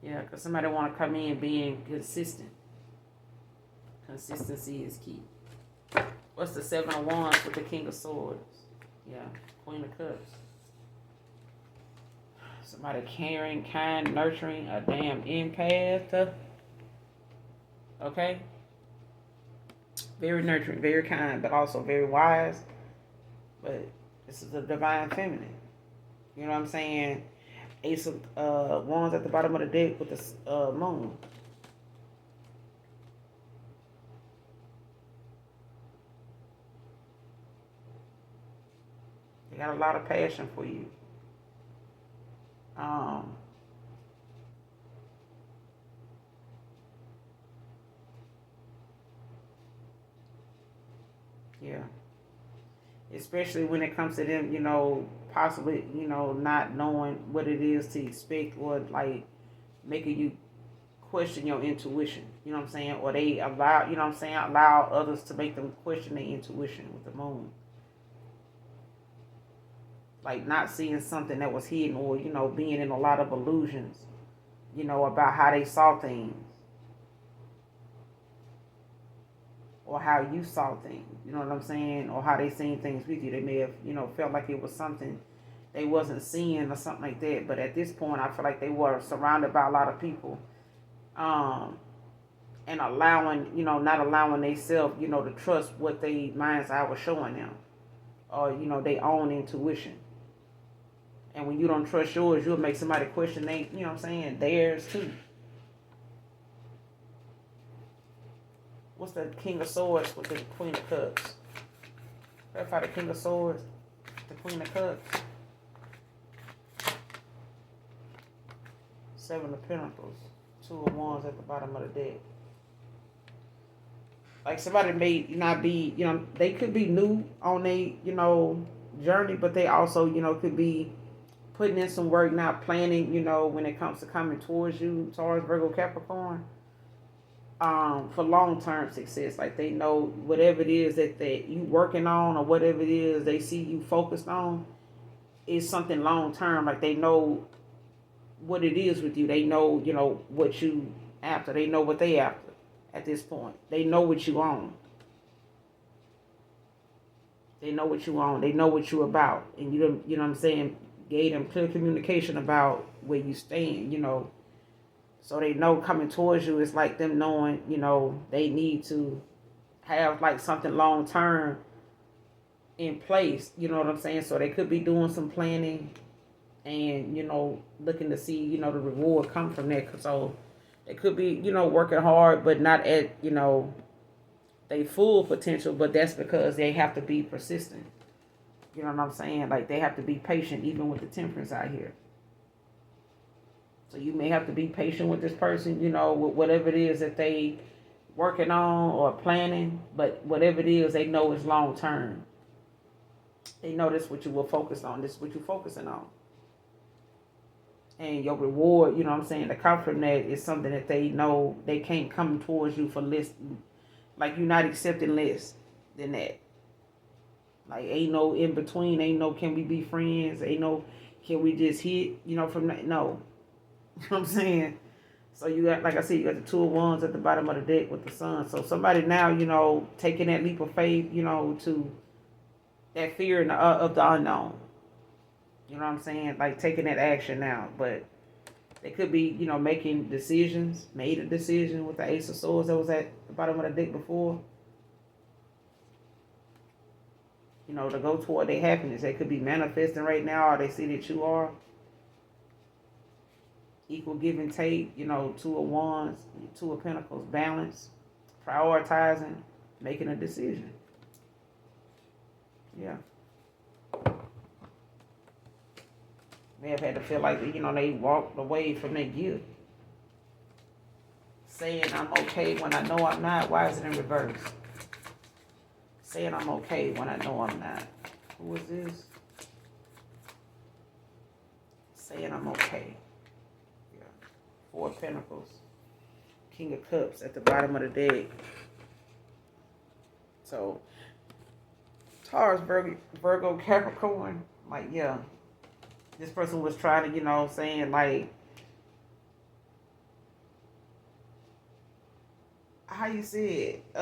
Yeah, because somebody want to come in being consistent. Consistency is key. What's the Seven of Wands with the King of Swords? Yeah, Queen of Cups. Somebody caring, kind, nurturing, a damn empath. Okay? Very nurturing, very kind, but also very wise. But this is the divine feminine. You know what I'm saying? Ace of Wands at the bottom of the deck with the moon. They got a lot of passion for you. Yeah. Especially when it comes to them, possibly, not knowing what it is to expect or like making you question your intuition. You know what I'm saying? Or they allow, allow others to make them question their intuition with the moon. Like not seeing something that was hidden or, being in a lot of illusions, about how they saw things. Or how you saw things, you know what I'm saying? Or how they seen things with you. They may have, felt like it was something they wasn't seeing or something like that. But at this point, I feel like they were surrounded by a lot of people. And allowing, not allowing themselves, to trust what their mind's eye was showing them. Or, their own intuition. And when you don't trust yours, you'll make somebody question they, theirs too. What's the King of Swords with the Queen of Cups? Clarify the King of Swords, the Queen of Cups. Seven of Pentacles, Two of Wands at the bottom of the deck. Like somebody may not be, they could be new on a, journey, but they also, could be putting in some work, not planning, when it comes to coming towards you, Taurus, Virgo, Capricorn. For long-term success. Like they know whatever it is that you working on or whatever it is they see you focused on is something long-term. Like they know what it is with you. They know, what you after. They know what they after at this point. They know what you own. They know what you own. They know what you about. And you know what I'm saying? Gave them clear communication about where you stand, So they know coming towards you is like them knowing, they need to have like something long term in place. You know what I'm saying? So they could be doing some planning and, looking to see, the reward come from that. So they could be, working hard, but not at, they full potential. But that's because they have to be persistent. You know what I'm saying? Like they have to be patient even with the temperance out here. So you may have to be patient with this person, with whatever it is that they working on or planning. But whatever it is, they know it's long term. They know this is what you will focus on. This is what you're focusing on. And your reward, you know what I'm saying, the comfort from that is something that they know they can't come towards you for less, like you're not accepting less than that. Like ain't no in between, ain't no can we be friends, ain't no can we just hit, from that. No. You know what I'm saying? So you got, like I said, you got the 2 of Wands at the bottom of the deck with the sun. So somebody now, taking that leap of faith, to that fear of the unknown. You know what I'm saying? Like taking that action now. But they could be, making decisions, made a decision with the Ace of Swords that was at the bottom of the deck before. To go toward their happiness. They could be manifesting right now, or they see that you are. Equal give and take, 2 of Wands, 2 of Pentacles, balance, prioritizing, making a decision. Yeah. May have had to feel like, they walked away from their gift. Saying I'm okay when I know I'm not. Why is it in reverse? Saying I'm okay when I know I'm not. Who is this? Saying I'm okay. Yeah. 4 of Pentacles. King of Cups at the bottom of the deck. So, Taurus, Virgo, Capricorn. Like, yeah. This person was trying to, saying like, how you say it?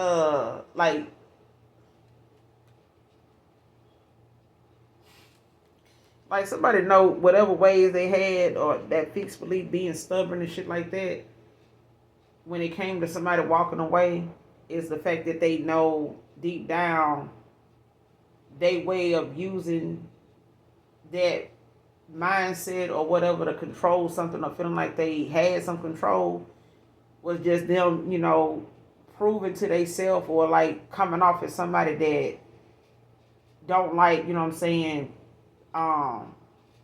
Like somebody know whatever ways they had or that fixed belief being stubborn and shit like that. When it came to somebody walking away, is the fact that they know deep down they way of using that mindset or whatever to control something or feeling like they had some control was just them, proving to themselves or like coming off as somebody that don't like,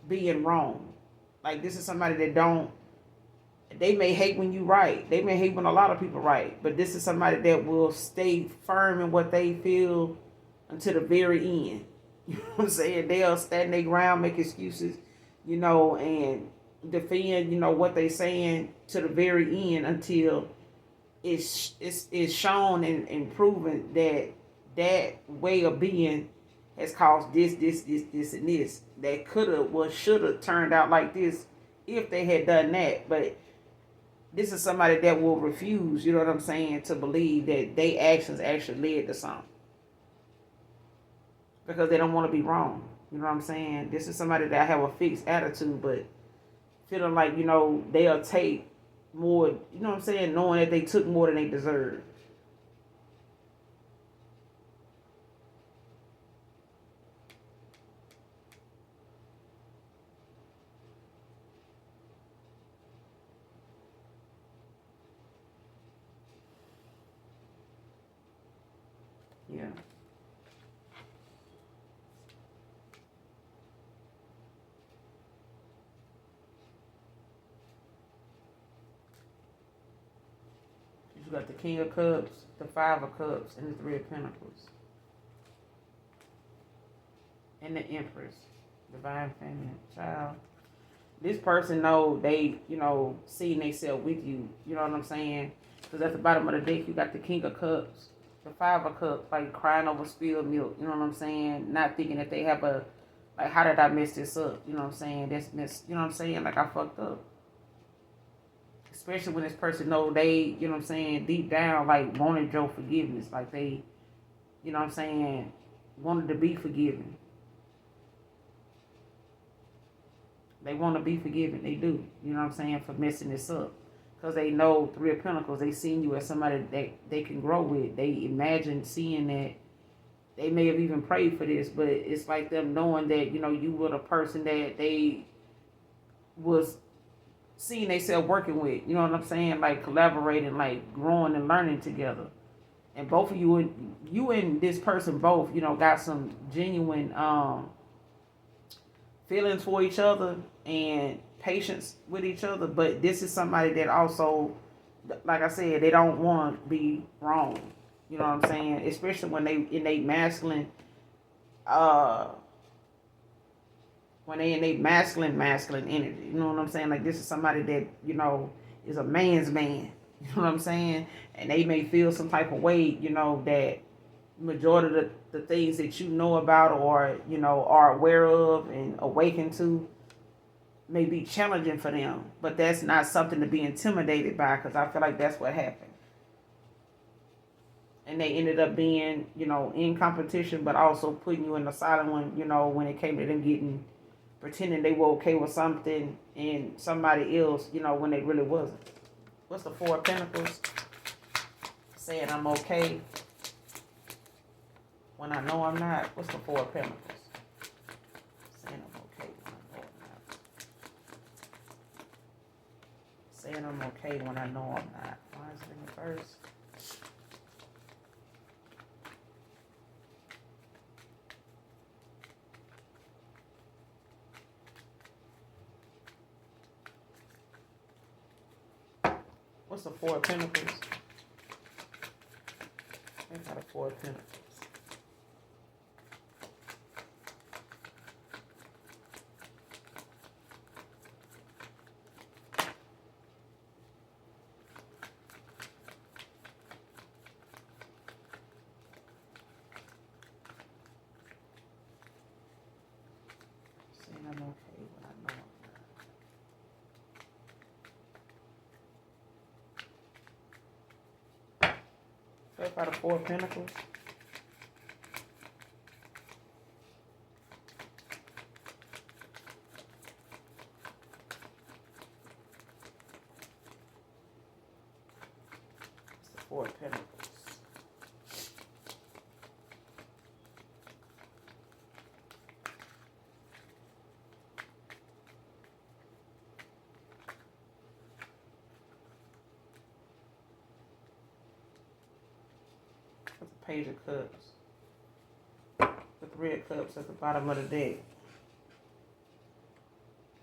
being wrong. Like this is somebody that they may hate when you right. They may hate when a lot of people right. But this is somebody that will stay firm in what they feel until the very end. You know what I'm saying? They'll stand their ground, make excuses, and defend, what they saying to the very end until it's shown and proven that way of being has caused this, and this. That could have, should have turned out like this if they had done that. But this is somebody that will refuse, you know what I'm saying, to believe that their actions actually led to something. Because they don't want to be wrong. You know what I'm saying? This is somebody that have a fixed attitude, but feeling like, they'll take more, you know what I'm saying, knowing that they took more than they deserved. Yeah. You got the King of Cups, the 5 of Cups, and the 3 of Pentacles. And the Empress, divine feminine child. This person know they, seeing themselves with you. You know what I'm saying? Because at the bottom of the deck, you got the King of Cups, the 5 of Cups, like crying over spilled milk. You know what I'm saying? Not thinking that they have like, how did I mess this up? You know what I'm saying? You know what I'm saying? Like, I fucked up. Especially when this person know they, you know what I'm saying, deep down, like, wanted your forgiveness. Like, they, you know what I'm saying, wanted to be forgiven. They want to be forgiven. They do. You know what I'm saying? For messing this up. Because they know 3 of Pentacles. They seen you as somebody that they can grow with. They imagine seeing that. They may have even prayed for this. But it's like them knowing that, you were the person that they was seeing themselves working with. You know what I'm saying? Like collaborating, like growing and learning together. And both of you and this person both, got some genuine feelings for each other and patience with each other. But this is somebody that also, like I said, they don't want to be wrong. You know what I'm saying? Especially when they in a masculine when they in a masculine energy. You know what I'm saying? Like this is somebody that, is a man's man. You know what I'm saying? And they may feel some type of way, that majority of the things that you know about or, are aware of and awakened to may be challenging for them. But that's not something to be intimidated by, because I feel like that's what happened. And they ended up being, in competition, but also putting you in the silent one, when it came to them pretending they were okay with something and somebody else, when they really wasn't. What's the Four of Pentacles? Saying I'm okay when I know I'm not. What's the Four of Pentacles? Saying I'm okay when I know I'm not. Saying I'm okay when I know I'm not. Why is it in the reverse? What's the Four of Pentacles? I got a Four of Pentacles. Saying I'm okay when I know I'm not. What about the Four of Pentacles? It's the Four of Pentacles. That's the Page of Cups. The Three of Cups at the bottom of the deck.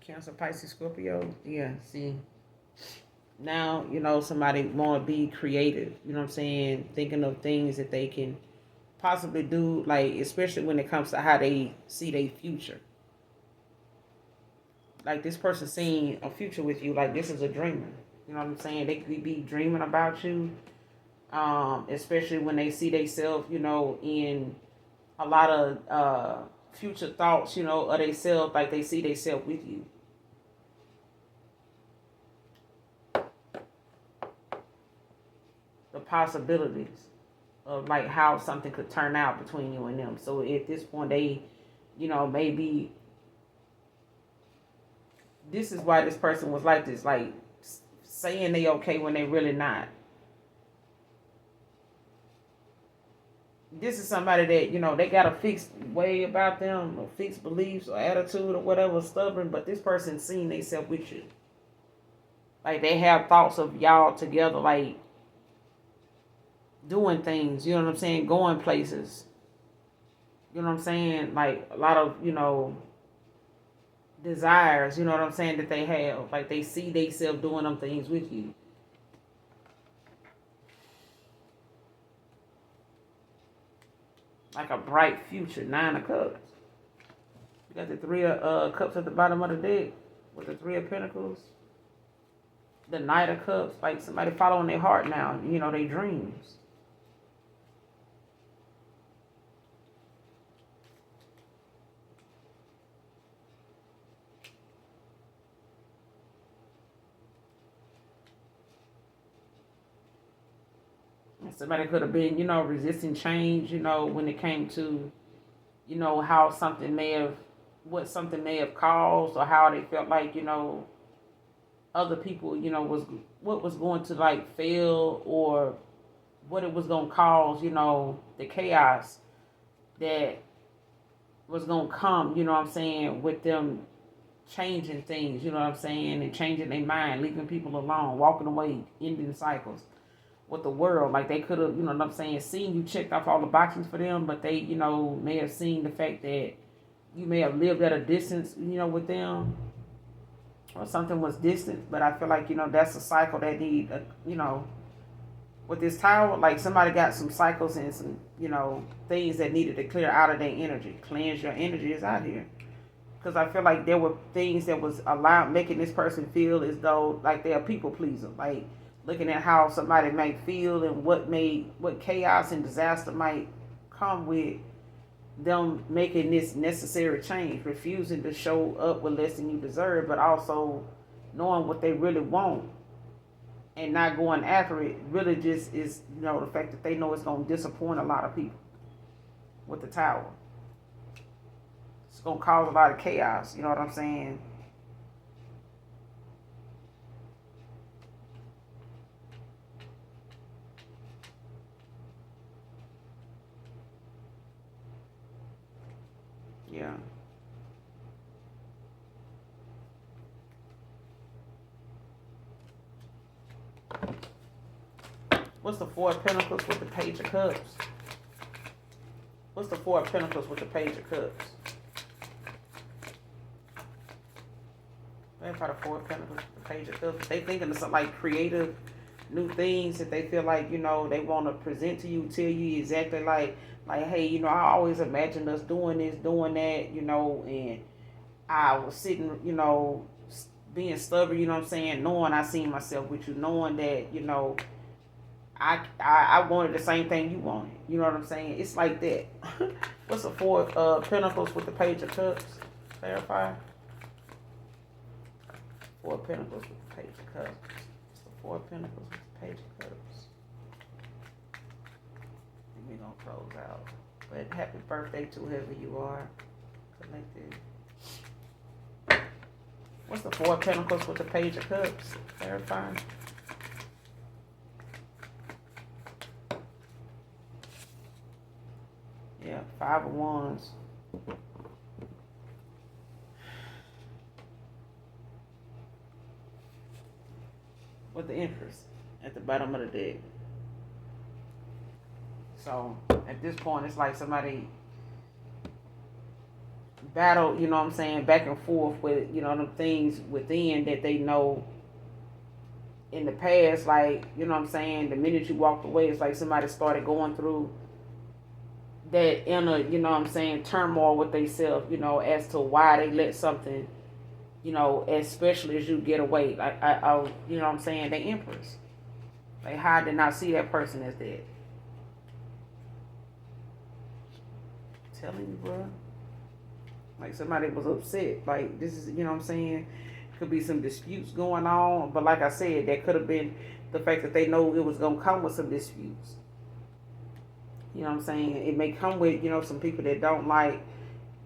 Cancer, Pisces, Scorpio. Yeah, see. Now, somebody want to be creative. You know what I'm saying? Thinking of things that they can possibly do, like, especially when it comes to how they see their future. Like, this person seeing a future with you, like, this is a dreamer. You know what I'm saying? They could be dreaming about you, especially when they see themselves, in a lot of future thoughts, of themselves, like they see themselves with you. The possibilities of like how something could turn out between you and them. So at this point, they, maybe this is why this person was like this, like saying they okay when they really not. This is somebody that, they got a fixed way about them, or fixed beliefs or attitude or whatever, stubborn, but this person seen themselves with you. Like they have thoughts of y'all together, like doing things, you know what I'm saying, going places. You know what I'm saying? Like a lot of, desires, you know what I'm saying, that they have. Like they see themselves doing them things with you. Like a bright future. Nine of Cups. You got the Three of Cups at the bottom of the deck with the Three of Pentacles. The Knight of Cups. Like somebody following their heart now. Their dreams. Somebody could have been, resisting change, when it came to, how something may have, what something may have caused, or how they felt like, other people, was what was going to like fail, or what it was going to cause, the chaos that was going to come, what I'm saying, with them changing things, what I'm saying, and changing their mind, leaving people alone, walking away, ending cycles with the world. Like they could have, what I'm saying, seen you checked off all the boxes for them, but they, may have seen the fact that you may have lived at a distance, with them, or something was distant. But I feel like, that's a cycle that need, with this tower, like somebody got some cycles and some, things that needed to clear out of their energy. Cleanse your energy is out here. because I feel like there were things that was making this person feel as though like they're a people pleaser. Like looking at how somebody might feel and what chaos and disaster might come with them making this necessary change, refusing to show up with less than you deserve, but also knowing what they really want and not going after it really just is, the fact that they know it's going to disappoint a lot of people with the Tower. It's going to cause a lot of chaos, you know what I'm saying? Yeah. What's the Four of Pentacles with the Page of Cups? What's the Four of Pentacles with the Page of Cups? What about the Four of Pentacles with the Page of Cups? They thinking of some like creative new things that they feel like, they want to present to you, tell you exactly like, hey, I always imagined us doing this, doing that, and I was sitting, being stubborn, you know what I'm saying, knowing I seen myself with you, knowing that, I wanted the same thing you wanted. You know what I'm saying? It's like that. What's the Four of Pentacles with the Page of Cups? Clarify. Four of Pentacles with the Page of Cups. What's the Four of Pentacles with the Page of Cups? And we're going to close out. But happy birthday to whoever you are. Connected. What's the Four of Pentacles with the Page of Cups? Clarify. Yeah, Five of Wands. With the Empress at the bottom of the deck. So at this point, it's like somebody battle, you know what I'm saying, back and forth with, them things within that they know in the past, like, you know what I'm saying, the minute you walked away, it's like somebody started going through that inner, you know what I'm saying, turmoil with themselves, as to why they let something, as special as you get away. Like, I you know what I'm saying, the Empress. Like, how I did not see that person as that. Telling you, bro. Like, somebody was upset. Like, this is, you know what I'm saying, could be some disputes going on. But like I said, that could have been the fact that they know it was going to come with some disputes. You know what I'm saying? It may come with, some people that don't like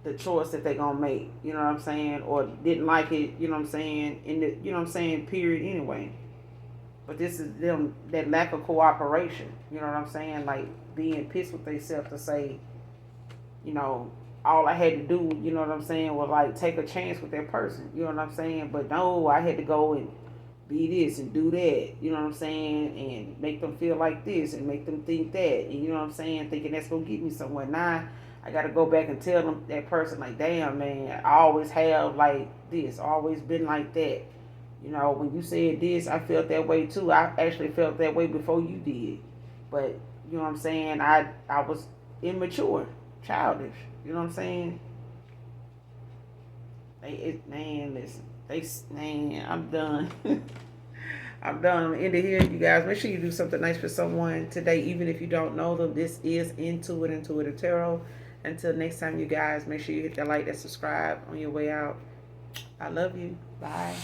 the choice that they're going to make. You know what I'm saying? Or didn't like it, you know what I'm saying, in the, you know what I'm saying, period anyway. But this is them, that lack of cooperation. You know what I'm saying? Like, being pissed with themselves to say, all I had to do, you know what I'm saying, was like take a chance with that person. You know what I'm saying? But no, I had to go and be this and do that, you know what I'm saying, and make them feel like this and make them think that, and you know what I'm saying, thinking that's gonna get me somewhere. Now I gotta go back and tell them, that person, like, damn man, I always have like this, always been like that. When you said this, I felt that way too. I actually felt that way before you did. But you know what I'm saying, I was immature, childish, you know what I'm saying. Man, listen. Man, I'm done. I'm done. I'm end it here, you guys. Make sure you do something nice for someone today, even if you don't know them. This is Intuitive Tarot. Until next time, you guys, make sure you hit that like, that subscribe on your way out. I love you. Bye.